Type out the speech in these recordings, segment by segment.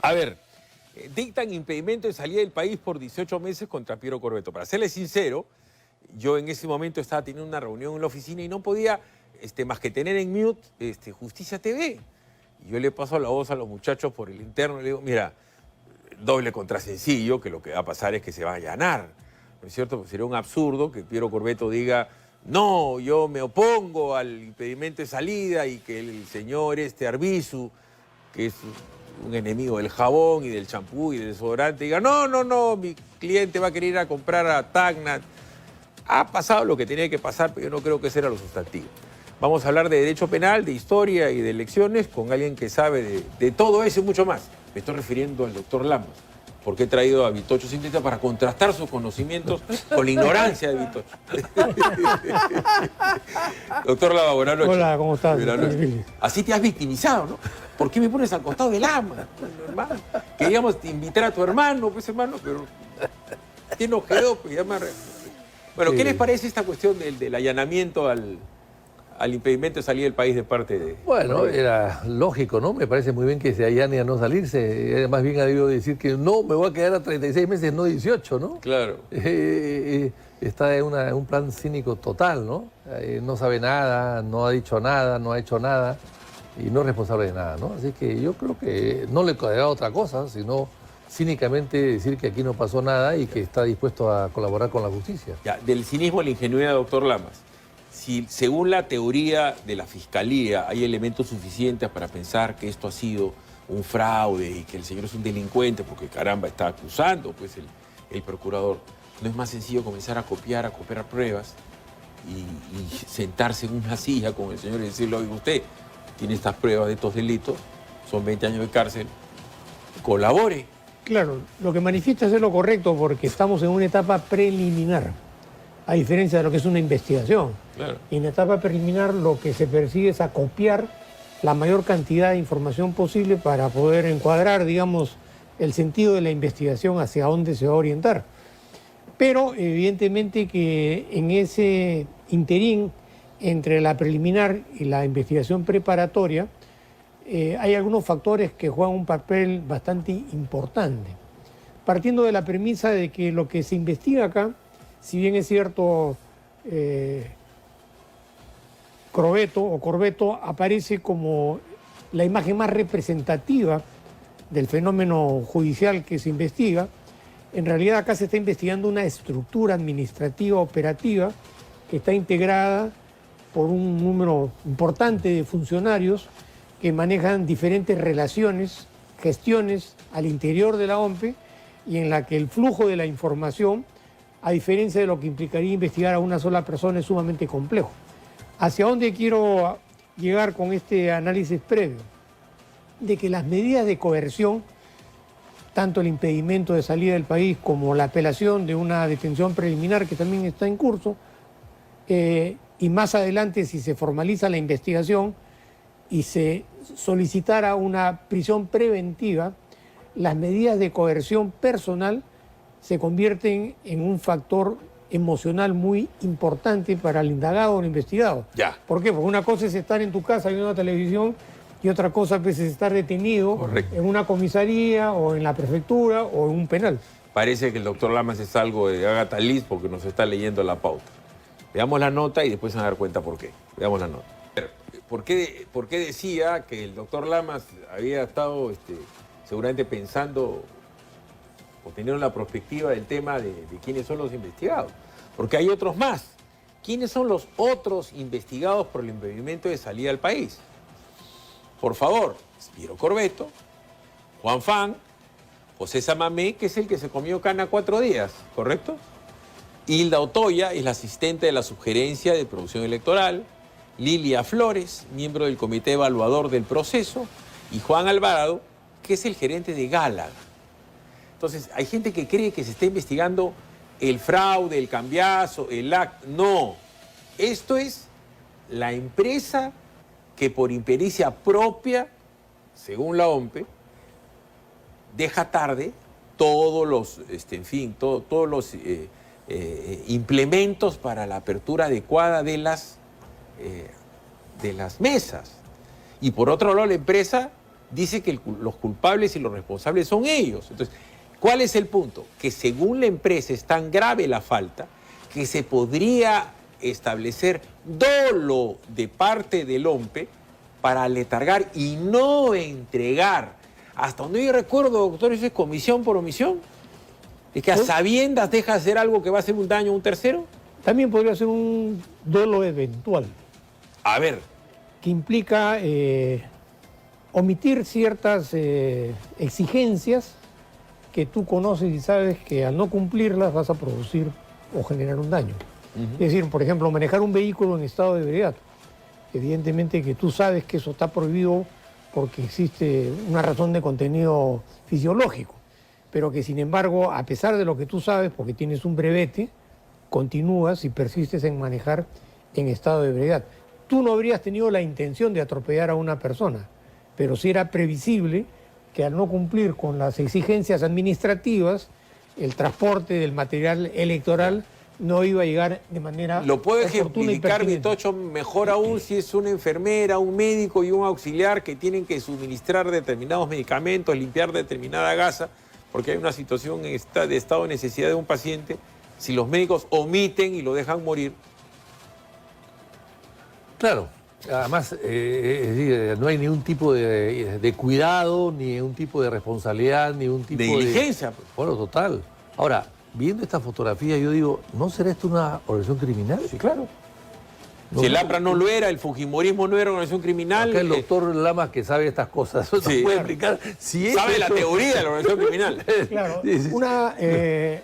A ver, dictan impedimento de salida del país por 18 meses contra Piero Corbeto. Para serle sincero, yo en ese momento estaba teniendo una reunión en la oficina y no podía más que tener en mute Justicia TV. Y yo le paso la voz a los muchachos por el interno y le digo, mira, doble contra sencillo, que lo que va a pasar es que se va a allanar. ¿No es cierto? Pues sería un absurdo que Piero Corbeto diga, no, yo me opongo al impedimento de salida y que el señor Arbizu, que es un enemigo del jabón y del champú y del desodorante, diga, no, mi cliente va a querer ir a comprar a Tacna. Ha pasado lo que tenía que pasar, pero yo no creo que ese era lo sustantivo. Vamos a hablar de derecho penal, de historia y de elecciones con alguien que sabe de todo eso y mucho más. Me estoy refiriendo al doctor Lamas, porque he traído a Vitocho Sinteta para contrastar sus conocimientos con la ignorancia de Vitocho. Doctor Lama, buenas noches. Hola, ¿cómo estás? Buenas noches. Así te has victimizado, ¿no? ¿Por qué me pones al costado del Lama, hermano? Queríamos invitar a tu hermano, pues hermano, pero ¿quién nos quedó? Pues ya me... Bueno, ¿qué les parece esta cuestión del allanamiento al impedimento de salir del país de parte de... Bueno, era lógico, ¿no? Me parece muy bien que se allane a no salirse. Más bien ha debido decir que no, me voy a quedar a 36 meses, no 18, ¿no? Claro. Está en un plan cínico total, ¿no? No sabe nada, no ha dicho nada, no ha hecho nada y no es responsable de nada, ¿no? Así que yo creo que no le quedará otra cosa, sino cínicamente decir que aquí no pasó nada y que está dispuesto a colaborar con la justicia. Ya, del cinismo a la ingenuidad, doctor Lamas. Si según la teoría de la Fiscalía hay elementos suficientes para pensar que esto ha sido un fraude y que el señor es un delincuente, porque caramba, está acusando pues el procurador, ¿no es más sencillo comenzar a copiar pruebas y sentarse en una silla con el señor y decirle, oiga, usted tiene estas pruebas de estos delitos, son 20 años de cárcel, colabore? Claro, lo que manifiesta es lo correcto porque estamos en una etapa preliminar, a diferencia de lo que es una investigación. Claro. Y en la etapa preliminar lo que se persigue es acopiar la mayor cantidad de información posible para poder encuadrar, digamos, el sentido de la investigación hacia dónde se va a orientar. Pero evidentemente que en ese interín entre la preliminar y la investigación preparatoria hay algunos factores que juegan un papel bastante importante. Partiendo de la premisa de que lo que se investiga acá, si bien es cierto, Corbeto aparece como la imagen más representativa del fenómeno judicial que se investiga, en realidad acá se está investigando una estructura administrativa operativa que está integrada por un número importante de funcionarios que manejan diferentes relaciones, gestiones al interior de la OMPE y en la que el flujo de la información, a diferencia de lo que implicaría investigar a una sola persona, es sumamente complejo. ¿Hacia dónde quiero llegar con este análisis previo? De que las medidas de coerción, tanto el impedimento de salida del país como la apelación de una detención preliminar que también está en curso, y más adelante si se formaliza la investigación y se solicitara una prisión preventiva, las medidas de coerción personal se convierten en un factor emocional muy importante para el indagado o el investigado. Ya. ¿Por qué? Porque una cosa es estar en tu casa viendo la televisión y otra cosa pues, es estar detenido en una comisaría o en la prefectura o en un penal. Parece que el doctor Lamas es algo de Agatha Liz porque nos está leyendo la pauta. Veamos la nota y después se van a dar cuenta por qué. Veamos la nota. ¿Por qué decía que el doctor Lamas había estado seguramente pensando o teniendo la perspectiva del tema de quiénes son los investigados? Porque hay otros más. ¿Quiénes son los otros investigados por el impedimento de salida al país? Por favor, Piero Corbeto, Juan Fan, José Samamé, que es el que se comió cana 4 días, ¿correcto? Hilda Otoya es la asistente de la Subgerencia de Producción Electoral, Lilia Flores, miembro del Comité Evaluador del Proceso, y Juan Alvarado, que es el gerente de Gálaga. Entonces, hay gente que cree que se está investigando el fraude, el cambiazo, el acto. No, esto es la empresa que por impericia propia, según la OMPE, deja tarde todos los, todos los implementos para la apertura adecuada de las mesas. Y por otro lado, la empresa dice que los culpables y los responsables son ellos. Entonces, ¿cuál es el punto? Que según la empresa es tan grave la falta que se podría establecer dolo de parte del OMPE para aletargar y no entregar. Hasta donde yo recuerdo, doctor, eso es comisión por omisión. Es que a sabiendas deja hacer algo que va a hacer un daño a un tercero. También podría ser un dolo eventual. A ver. Que implica omitir ciertas exigencias que tú conoces y sabes que al no cumplirlas vas a producir o generar un daño. Es decir, por ejemplo, manejar un vehículo en estado de ebriedad. Evidentemente que tú sabes que eso está prohibido porque existe una razón de contenido fisiológico, pero que sin embargo, a pesar de lo que tú sabes, porque tienes un brevete, continúas y persistes en manejar en estado de ebriedad. Tú no habrías tenido la intención de atropellar a una persona, pero sí era previsible que al no cumplir con las exigencias administrativas, el transporte del material electoral no iba a llegar de manera lo puede oportuna y ejemplificar, pertinente. Vitocho, mejor aún si es una enfermera, un médico y un auxiliar que tienen que suministrar determinados medicamentos, limpiar determinada gasa, porque hay una situación de estado de necesidad de un paciente. Si los médicos omiten y lo dejan morir. Claro, además es decir, no hay ningún tipo de cuidado, ni un tipo de responsabilidad, ni un tipo de diligencia. Bueno, total. Ahora, viendo esta fotografía, yo digo, ¿no será esto una organización criminal? Sí, claro. No, Si el APRA no lo era, el fujimorismo no era una organización criminal. Acá el doctor Lamas, que sabe estas cosas, ¿no sí, puede explicar si sabe la teoría de la organización criminal. Claro, Sí, sí.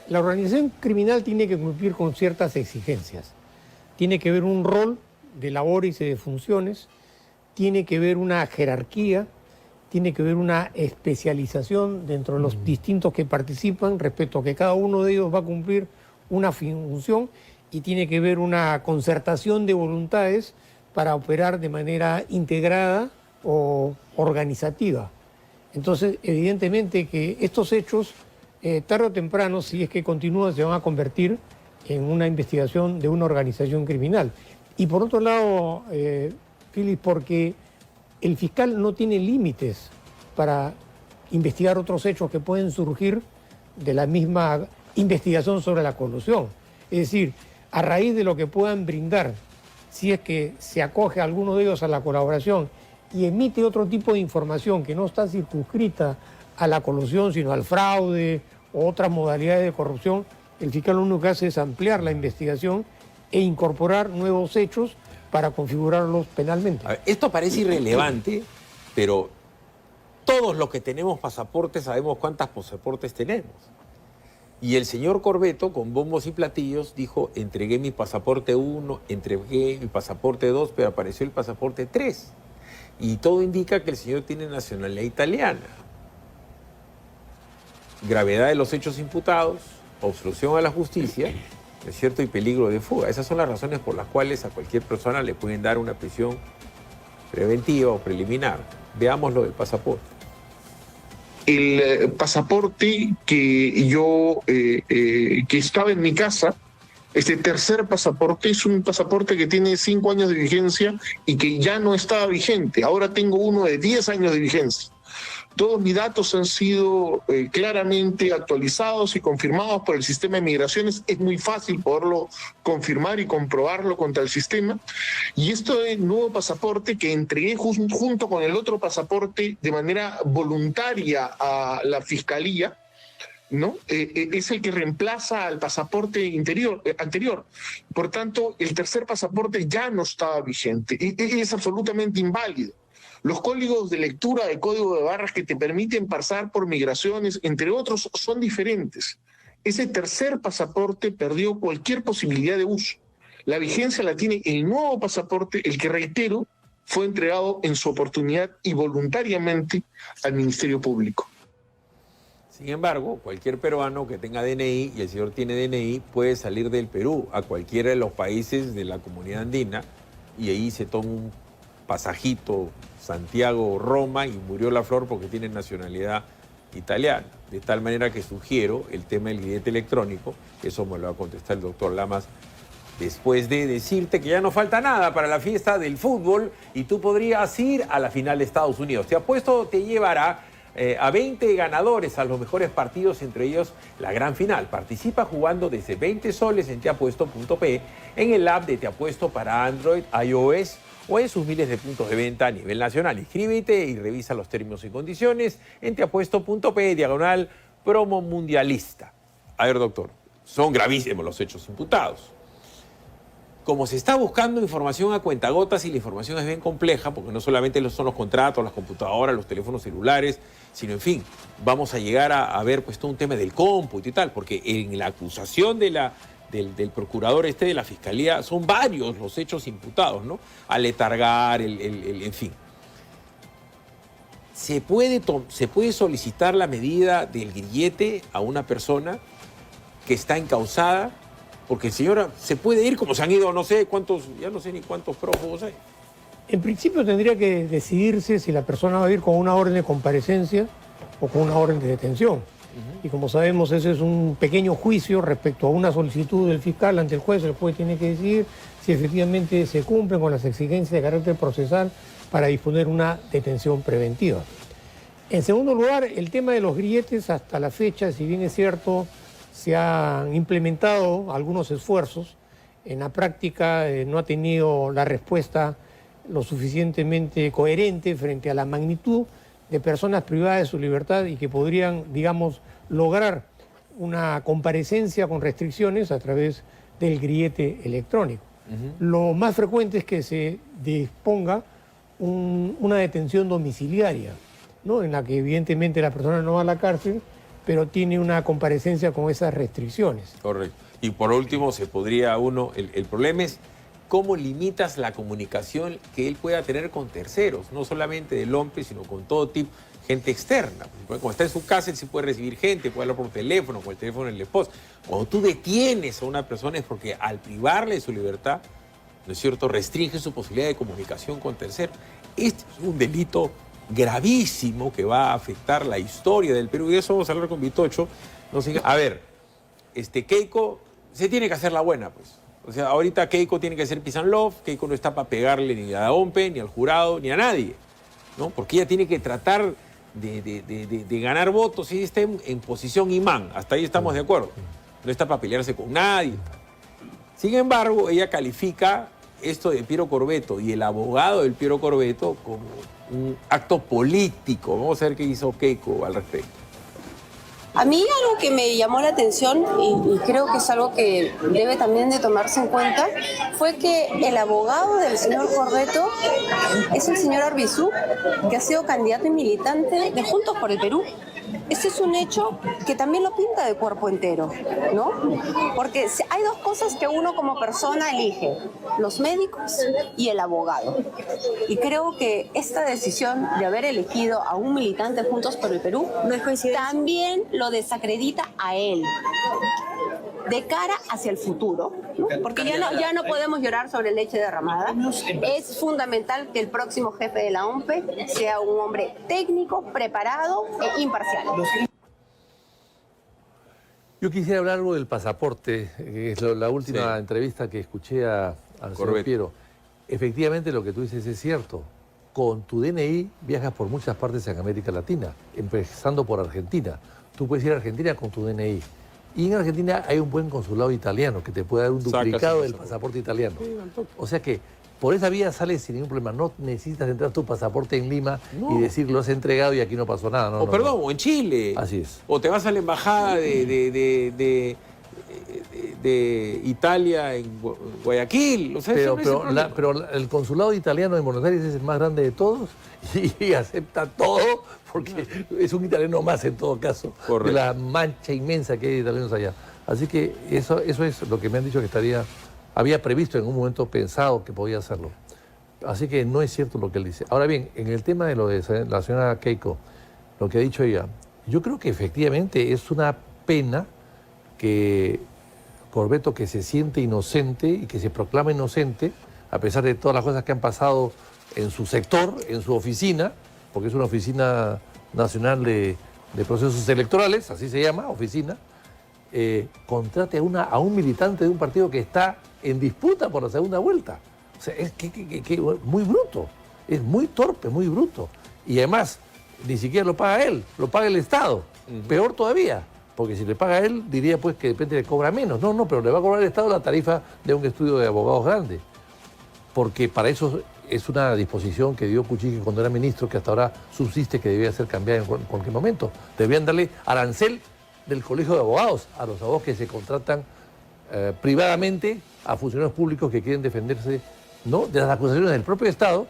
la organización criminal tiene que cumplir con ciertas exigencias. Tiene que haber un rol de labores y de funciones, tiene que haber una jerarquía, tiene que haber una especialización dentro de los distintos que participan respecto a que cada uno de ellos va a cumplir una función y tiene que haber una concertación de voluntades para operar de manera integrada o organizativa. Entonces, evidentemente que estos hechos, tarde o temprano, si es que continúan, se van a convertir en una investigación de una organización criminal. Y por otro lado, Philip, porque el fiscal no tiene límites para investigar otros hechos que pueden surgir de la misma investigación sobre la colusión. Es decir, a raíz de lo que puedan brindar, si es que se acoge a alguno de ellos a la colaboración y emite otro tipo de información que no está circunscrita a la colusión, sino al fraude o otras modalidades de corrupción, el fiscal lo único que hace es ampliar la investigación e incorporar nuevos hechos para configurarlos penalmente. A ver, esto parece irrelevante, pero todos los que tenemos pasaportes sabemos cuántos pasaportes tenemos. Y el señor Corbeto, con bombos y platillos, dijo, entregué mi pasaporte 1, entregué mi pasaporte 2, pero apareció el pasaporte 3. Y todo indica que el señor tiene nacionalidad italiana. Gravedad de los hechos imputados, obstrucción a la justicia, ¿no es cierto?, y peligro de fuga. Esas son las razones por las cuales a cualquier persona le pueden dar una prisión preventiva o preliminar. Veamos lo del pasaporte. El pasaporte que yo que estaba en mi casa, este tercer pasaporte, es un pasaporte que tiene 5 años de vigencia y que ya no estaba vigente. Ahora tengo uno de 10 años de vigencia. Todos mis datos han sido claramente actualizados y confirmados por el sistema de migraciones. Es muy fácil poderlo confirmar y comprobarlo contra el sistema. Y este nuevo pasaporte que entregué junto con el otro pasaporte de manera voluntaria a la Fiscalía, ¿no? Es el que reemplaza al pasaporte anterior. Por tanto, el tercer pasaporte ya no estaba vigente. Es absolutamente inválido. Los códigos de lectura de código de barras que te permiten pasar por migraciones, entre otros, son diferentes. Ese tercer pasaporte perdió cualquier posibilidad de uso. La vigencia la tiene el nuevo pasaporte, el que, reitero, fue entregado en su oportunidad y voluntariamente al Ministerio Público. Sin embargo, cualquier peruano que tenga DNI, y el señor tiene DNI, puede salir del Perú a cualquiera de los países de la comunidad andina y ahí se toma un pasajito Santiago-Roma y murió la flor porque tiene nacionalidad italiana. De tal manera que sugiero el tema del grillete electrónico, eso me lo va a contestar el doctor Lamas después de decirte que ya no falta nada para la fiesta del fútbol y tú podrías ir a la final de Estados Unidos. Te apuesto te llevará a 20 ganadores a los mejores partidos, entre ellos la gran final. Participa jugando desde 20 soles en teapuesto.pe, en el app de Te Apuesto para Android, iOS o en sus miles de puntos de venta a nivel nacional. Inscríbete y revisa los términos y condiciones en teapuesto.pe/promo mundialista. A ver, doctor, son gravísimos los hechos imputados. Como se está buscando información a cuentagotas y la información es bien compleja, porque no solamente son los contratos, las computadoras, los teléfonos celulares, sino, en fin, vamos a llegar a ver pues todo un tema del cómputo y tal, porque en la acusación del procurador de la Fiscalía son varios los hechos imputados, ¿no? Aletargar, en fin. ¿Se puede solicitar la medida del grillete a una persona que está encausada? Porque, señora, se puede ir como se han ido, no sé cuántos, ya no sé ni cuántos prófugos hay. En principio tendría que decidirse si la persona va a ir con una orden de comparecencia o con una orden de detención. Y como sabemos, ese es un pequeño juicio respecto a una solicitud del fiscal ante el juez tiene que decidir si efectivamente se cumplen con las exigencias de carácter procesal para disponer una detención preventiva. En segundo lugar, el tema de los grilletes hasta la fecha, si bien es cierto, se han implementado algunos esfuerzos, en la práctica no ha tenido la respuesta lo suficientemente coherente frente a la magnitud de personas privadas de su libertad y que podrían, digamos, lograr una comparecencia con restricciones a través del grillete electrónico. Lo más frecuente es que se disponga una detención domiciliaria, ¿no? En la que evidentemente la persona no va a la cárcel, pero tiene una comparecencia con esas restricciones. Correcto. Y por último, se podría el problema es cómo limitas la comunicación que él pueda tener con terceros, no solamente del hombre, sino con todo tipo, gente externa. Cuando está en su casa, él sí puede recibir gente, puede hablar por teléfono, con el teléfono del esposo. Cuando tú detienes a una persona es porque al privarle de su libertad, ¿no es cierto?, restringe su posibilidad de comunicación con terceros. Este es un delito gravísimo que va a afectar la historia del Perú. Y eso vamos a hablar con Vitocho. A ver, Keiko se tiene que hacer la buena, pues. O sea, ahorita Keiko tiene que ser peace and love. Keiko no está para pegarle ni a la OMPE, ni al jurado, ni a nadie, ¿no? Porque ella tiene que tratar de ganar votos y está en posición imán. Hasta ahí estamos de acuerdo. No está para pelearse con nadie. Sin embargo, ella califica esto de Piero Corvetto y el abogado del Piero Corvetto como un acto político. Vamos a ver qué hizo Keiko al respecto. A mí algo que me llamó la atención y creo que es algo que debe también de tomarse en cuenta fue que el abogado del señor Corvetto es el señor Arbizu, que ha sido candidato y militante de Juntos por el Perú. Ese es un hecho que también lo pinta de cuerpo entero, ¿no? Porque hay dos cosas que uno como persona elige, los médicos y el abogado. Y creo que esta decisión de haber elegido a un militante de Juntos por el Perú también lo desacredita a él de cara hacia el futuro, ¿no? Porque ya no podemos llorar sobre leche derramada. Es fundamental que el próximo jefe de la OMPE sea un hombre técnico, preparado e imparcial. Yo quisiera hablar algo del pasaporte, que es la última entrevista que escuché al señor Piero. Efectivamente, lo que tú dices es cierto. Con tu DNI viajas por muchas partes en América Latina, empezando por Argentina. Tú puedes ir a Argentina con tu DNI. Y en Argentina hay un buen consulado italiano que te puede dar un duplicado del pasaporte italiano. O sea que por esa vía sales sin ningún problema. No necesitas entrar tu pasaporte en Lima y decir lo has entregado y aquí no pasó nada. O en Chile. Así es. O te vas a la embajada de Italia en Guayaquil. O sea, pero el consulado italiano en Buenos Aires es el más grande de todos y acepta todo porque es un italiano más en todo caso. Correcto. De la mancha inmensa que hay de italianos allá. Así que eso es lo que me han dicho que había previsto en un momento pensado que podía hacerlo. Así que no es cierto lo que él dice. Ahora bien, en el tema de lo de la señora Keiko, lo que ha dicho ella, yo creo que efectivamente es una pena que Corvetto, que se siente inocente y que se proclama inocente, a pesar de todas las cosas que han pasado en su sector, en su oficina, porque es una oficina nacional de procesos electorales, así se llama, oficina, contrate a un militante de un partido que está en disputa por la segunda vuelta. O sea, es muy bruto, es muy torpe, muy bruto. Y además, ni siquiera lo paga él, lo paga el Estado. Peor todavía, porque si le paga él, diría pues que de repente le cobra menos. No, pero le va a cobrar el Estado la tarifa de un estudio de abogados grande. Porque para eso es una disposición que dio Kuczynski cuando era ministro, que hasta ahora subsiste, que debía ser cambiada en cualquier momento. Deberían darle arancel del Colegio de Abogados a los abogados que se contratan privadamente a funcionarios públicos que quieren defenderse, ¿no?, de las acusaciones del propio Estado,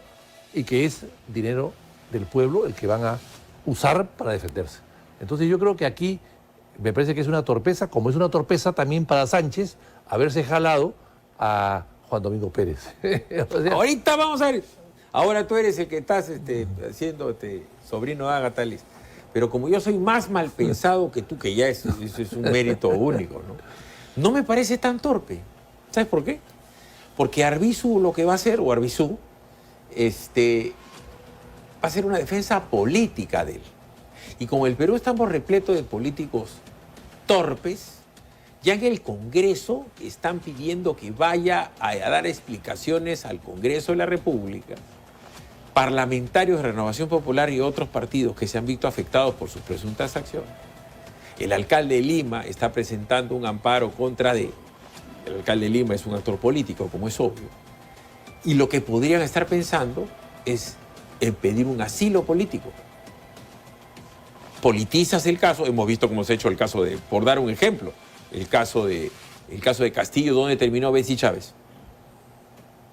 y que es dinero del pueblo el que van a usar para defenderse. Entonces yo creo que aquí me parece que es una torpeza, como es una torpeza también para Sánchez haberse jalado a Juan Domingo Pérez. O sea, ahorita vamos a ver. Ahora tú eres el que estás siendo sobrino de Agatha Liz. Pero como yo soy más mal pensado que tú, que ya eso es un mérito único, no me parece tan torpe. ¿Sabes por qué? Porque Arbizu lo que va a hacer, o Arbizu, va a ser una defensa política de él. Y como en el Perú estamos repletos de políticos torpes, ya en el Congreso están pidiendo que vaya a dar explicaciones al Congreso de la República, parlamentarios de Renovación Popular y otros partidos que se han visto afectados por sus presuntas acciones. El alcalde de Lima está presentando un amparo contra de... El alcalde de Lima es un actor político, como es obvio. Y lo que podrían estar pensando es en pedir un asilo político. Politizas el caso, hemos visto cómo se ha hecho el caso de, por dar un ejemplo, el caso de Castillo, donde terminó Betsy Chávez.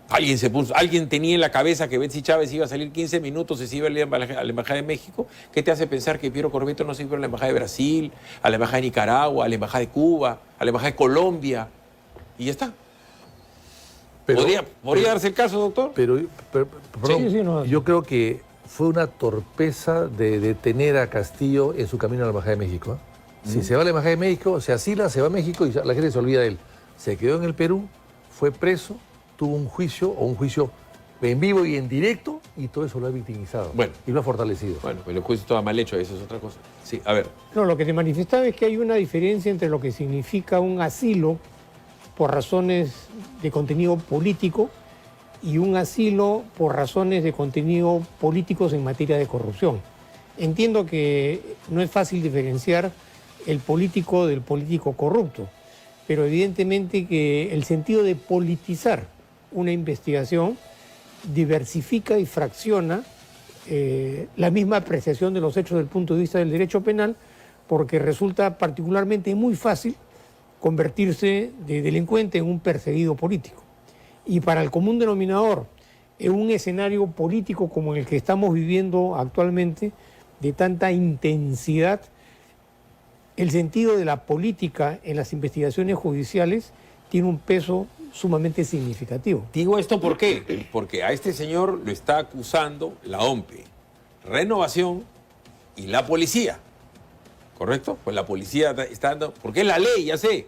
Alguien tenía en la cabeza que Betsy Chávez iba a salir 15 minutos y se iba a ir a la Embajada de México. ¿Qué te hace pensar que Piero Corbeto no se iba a la Embajada de Brasil, a la Embajada de Nicaragua, a la Embajada de Cuba, a la Embajada de Colombia? Y ya está. Pero, ¿Podría darse el caso, doctor? Pero Sí, no. Yo creo que fue una torpeza de detener a Castillo en su camino a la Embajada de México. Si se va a la Embajada de México, se asila, se va a México y la gente se olvida de él. Se quedó en el Perú, fue preso, tuvo un juicio en vivo y en directo, y todo eso lo ha victimizado. Bueno. Y lo ha fortalecido. Bueno, pero el juicio estaba mal hecho, eso es otra cosa. Sí, a ver. No, lo que te manifestaba es que hay una diferencia entre lo que significa un asilo por razones de contenido político y un asilo por razones de contenido políticos en materia de corrupción. Entiendo que no es fácil diferenciar el político del político corrupto, pero evidentemente que el sentido de politizar una investigación diversifica y fracciona la misma apreciación de los hechos desde el punto de vista del derecho penal, porque resulta particularmente muy fácil convertirse de delincuente en un perseguido político. Y para el común denominador, en un escenario político como el que estamos viviendo actualmente, de tanta intensidad, el sentido de la política en las investigaciones judiciales tiene un peso sumamente significativo. Digo esto ¿por qué? Porque a este señor lo está acusando la OMPE, Renovación y la policía. ¿Correcto? Pues la policía está dando... Porque es la ley, ya sé.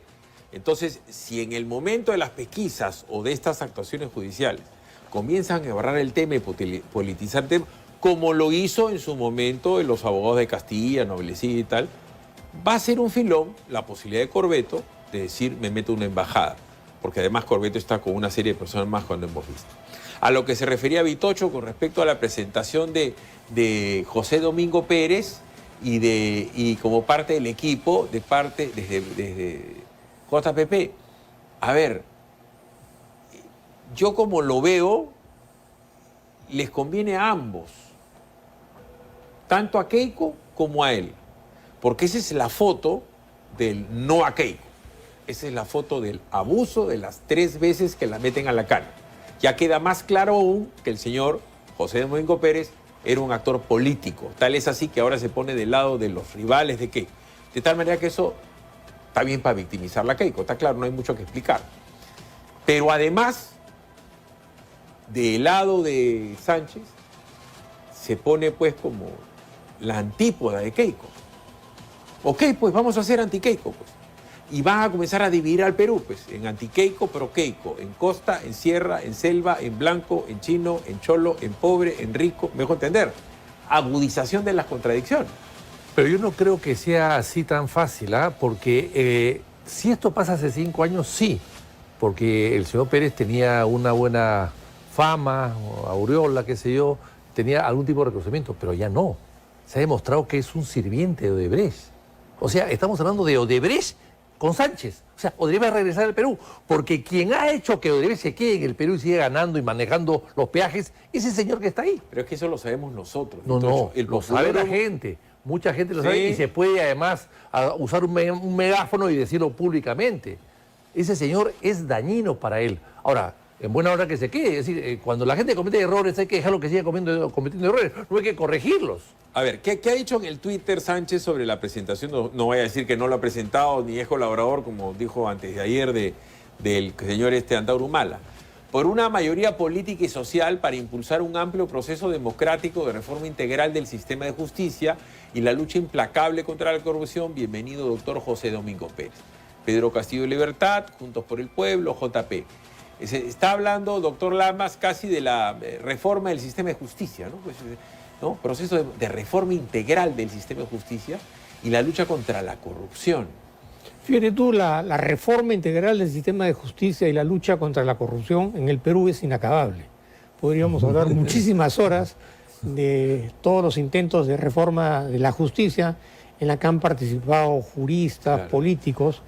Entonces, si en el momento de las pesquisas o de estas actuaciones judiciales comienzan a barrar el tema y politizar el tema, como lo hizo en su momento de los abogados de Castilla, Noblecía y tal, va a ser un filón la posibilidad de Corbeto de decir, me meto una embajada. Porque además Corbeto está con una serie de personas más cuando hemos visto. A lo que se refería Vitocho con respecto a la presentación de José Domingo Pérez y como parte del equipo, desde JPP. A ver, yo como lo veo, les conviene a ambos, tanto a Keiko como a él, porque esa es la foto del no a Keiko, esa es la foto del abuso de las 3 veces que la meten a la cana. Ya queda más claro aún que el señor José Domingo Pérez era un actor político, tal es así que ahora se pone del lado de los rivales de Keiko, de tal manera que eso está bien para victimizar a Keiko, está claro, no hay mucho que explicar. Pero además, del lado de Sánchez, se pone pues como la antípoda de Keiko. Ok, pues vamos a hacer anti-Keiko, pues. Y van a comenzar a dividir al Perú, pues, en anti-Keiko, pro-Keiko, en costa, en sierra, en selva, en blanco, en chino, en cholo, en pobre, en rico, mejor entender. Agudización de las contradicciones. Pero yo no creo que sea así tan fácil, porque Si esto pasa hace 5 años, sí, porque el señor Pérez tenía una buena fama, o aureola, qué sé yo, tenía algún tipo de reconocimiento, pero ya no. Se ha demostrado que es un sirviente de Odebrecht. O sea, estamos hablando de Odebrecht con Sánchez. O sea, Odebrecht va a regresar al Perú, porque quien ha hecho que Odebrecht se quede en el Perú y siga ganando y manejando los peajes es el señor que está ahí. Pero es que eso lo sabemos nosotros. No, El lo sabe la gente. Mucha gente lo sabe y se puede además usar un megáfono y decirlo públicamente. Ese señor es dañino para él. Ahora, en buena hora que se quede. Es decir, cuando la gente comete errores hay que dejarlo que siga cometiendo errores. No hay que corregirlos. A ver, ¿qué ha dicho en el Twitter Sánchez sobre la presentación? No vaya a decir que no lo ha presentado ni es colaborador, como dijo antes de ayer, del señor Antauro Humala. Por una mayoría política y social para impulsar un amplio proceso democrático de reforma integral del sistema de justicia y la lucha implacable contra la corrupción, bienvenido doctor José Domingo Pérez. Pedro Castillo Libertad, Juntos por el Pueblo, JP. Está hablando, doctor Lamas, casi de la reforma del sistema de justicia, ¿no? Pues, ¿no? Proceso de reforma integral del sistema de justicia y la lucha contra la corrupción. Fíjate tú, la reforma integral del sistema de justicia y la lucha contra la corrupción en el Perú es inacabable. Podríamos hablar muchísimas horas de todos los intentos de reforma de la justicia en la que han participado juristas, políticos,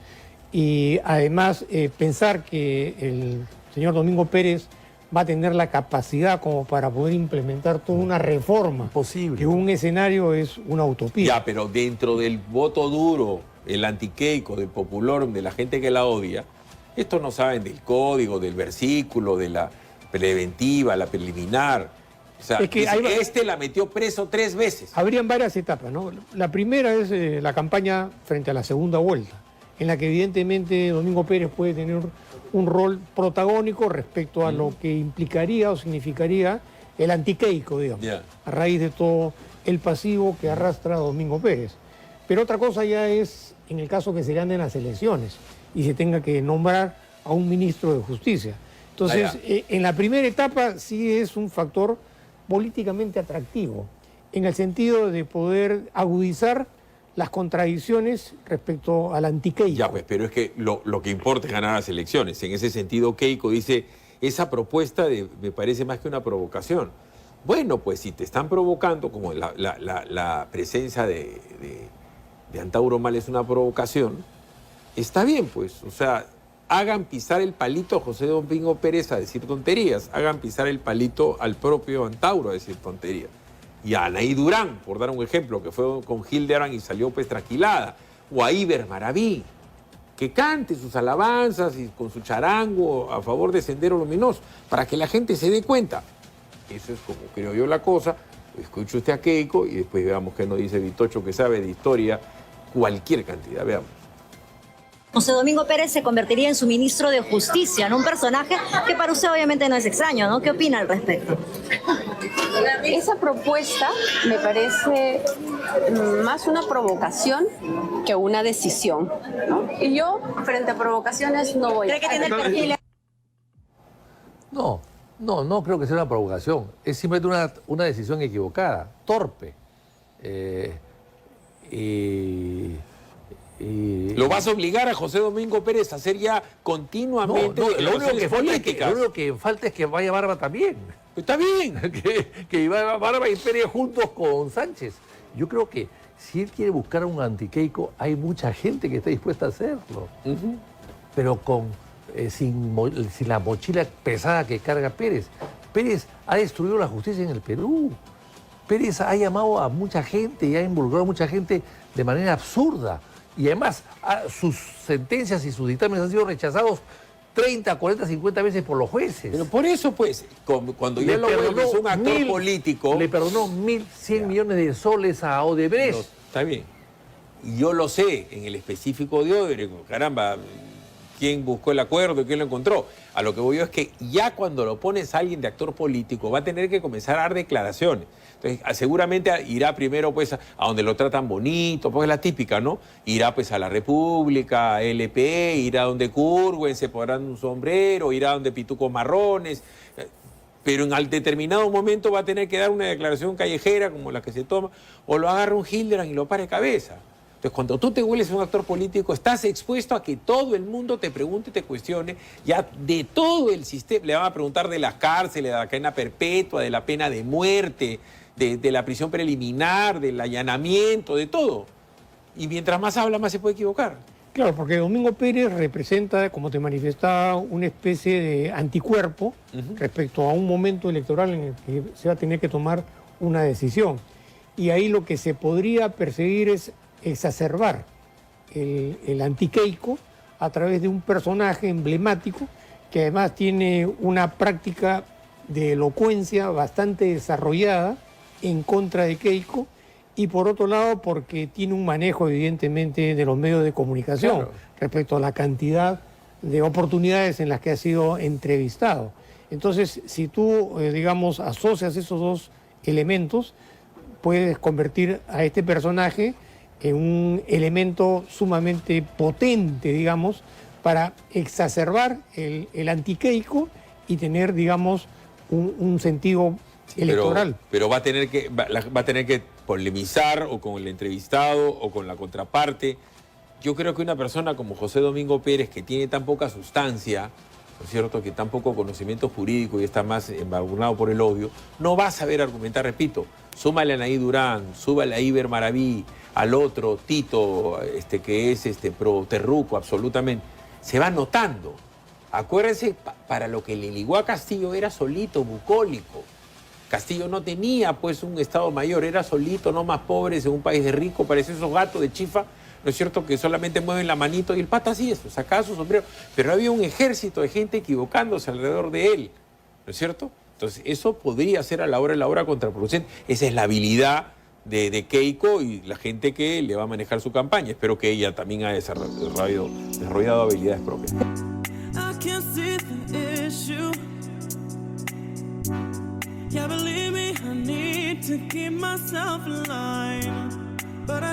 y además pensar que el señor Domingo Pérez va a tener la capacidad como para poder implementar toda una reforma. Posible. Que un escenario es una utopía. Ya, pero dentro del voto duro, el antiqueico, del popular, de la gente que la odia, estos no saben del código, del versículo, de la preventiva, la preliminar. O sea, es que la metió preso 3 veces. Habrían varias etapas, ¿no? La primera es la campaña frente a la segunda vuelta, en la que evidentemente Domingo Pérez puede tener un rol protagónico respecto a lo que implicaría o significaría el antiqueico, digamos, a raíz de todo el pasivo que arrastra Domingo Pérez. Pero otra cosa ya es en el caso que se ganen las elecciones y se tenga que nombrar a un ministro de Justicia. Entonces, en la primera etapa sí es un factor políticamente atractivo, en el sentido de poder agudizar las contradicciones respecto al antiqueico. Ya, pues, pero es que lo que importa es ganar las elecciones. En ese sentido, Keiko dice, esa propuesta me parece más que una provocación. Bueno, pues si te están provocando, como la presencia de Antauro Humala es una provocación, está bien, pues, o sea, hagan pisar el palito a José Domingo Pérez a decir tonterías, hagan pisar el palito al propio Antauro a decir tonterías. Y a Anaí Durán, por dar un ejemplo, que fue con Hildebrand y salió pues tranquilada, o a Iber Maraví, que cante sus alabanzas y con su charango a favor de Sendero Luminoso, para que la gente se dé cuenta. Eso es como creo yo la cosa. Escuche usted a Keiko y después veamos qué nos dice Vitocho, que sabe de historia cualquier cantidad. Veamos. José Domingo Pérez se convertiría en su ministro de Justicia, ¿no? Un personaje que para usted obviamente no es extraño, ¿no? ¿Qué opina al respecto? Esa propuesta me parece más una provocación que una decisión, ¿no? Y yo, frente a provocaciones, no voy a... ¿Cree que tiene el perfil? No creo que sea una provocación. Es simplemente una decisión equivocada, torpe. ¿Lo vas a obligar a José Domingo Pérez a hacer ya continuamente lo único que falta es que vaya Barba también. Está bien. que vaya Barba y Pérez juntos con Sánchez. Yo creo que si él quiere buscar un antiqueico, hay mucha gente que está dispuesta a hacerlo. Pero sin la mochila pesada que carga Pérez. Pérez ha destruido la justicia en el Perú. Pérez ha llamado a mucha gente y ha involucrado a mucha gente de manera absurda. Y además sus sentencias y sus dictámenes han sido rechazados 30, 40, 50 veces por los jueces. Pero por eso, pues, cuando ya lo vuelves un actor político... Le perdonó 1.100 millones de soles a Odebrecht. No, está bien. Y yo lo sé, en el específico de Odebrecht, caramba, quién buscó el acuerdo y quién lo encontró. A lo que voy yo es que ya cuando lo pones a alguien de actor político va a tener que comenzar a dar declaraciones. Entonces, seguramente irá primero pues a donde lo tratan bonito, porque es la típica, ¿no? Irá pues a la República, a LP, irá donde Curwen, se pondrán un sombrero, irá donde Pitucos Marrones, pero en al determinado momento va a tener que dar una declaración callejera como la que se toma, o lo agarra un Hildebrand y lo pare cabeza. Entonces, cuando tú te vuelves un actor político, estás expuesto a que todo el mundo te pregunte y te cuestione, ya de todo el sistema. Le van a preguntar de las cárceles, de la cadena perpetua, de la pena de muerte, de la prisión preliminar, del allanamiento, de todo. Y mientras más habla, más se puede equivocar. Claro, porque Domingo Pérez representa, como te manifestaba, una especie de anticuerpo respecto a un momento electoral en el que se va a tener que tomar una decisión. Y ahí lo que se podría perseguir es exacerbar el anti-Keiko a través de un personaje emblemático que además tiene una práctica de elocuencia bastante desarrollada en contra de Keiko, y por otro lado porque tiene un manejo evidentemente de los medios de comunicación, claro, respecto a la cantidad de oportunidades en las que ha sido entrevistado. Entonces, si tú, digamos, asocias esos dos elementos, puedes convertir a este personaje en un elemento sumamente potente, digamos, para exacerbar el anti-Keiko y tener, digamos, un sentido electoral. Pero va a tener que polemizar o con el entrevistado o con la contraparte. Yo creo que una persona como José Domingo Pérez, que tiene tan poca sustancia, ¿no es cierto?, que tan poco conocimiento jurídico y está más embadurnado por el odio, no va a saber argumentar, repito. Súmale a Anaí Durán, súmale a Iber Maraví, al otro, Tito, que es pro terruco, absolutamente. Se va notando. Acuérdense, para lo que le ligó a Castillo era solito, bucólico. Castillo no tenía pues un Estado Mayor, era solito, no más pobre, en un país de rico, parecía esos gatos de chifa, ¿no es cierto?, que solamente mueven la manito y el pata así es, sacaba su sombrero. Pero había un ejército de gente equivocándose alrededor de él, ¿no es cierto? Entonces, eso podría ser a la hora contraproducente. Esa es la habilidad de Keiko y la gente que le va a manejar su campaña. Espero que ella también haya desarrollado habilidades propias. Yeah, believe me, I need to keep myself alive. But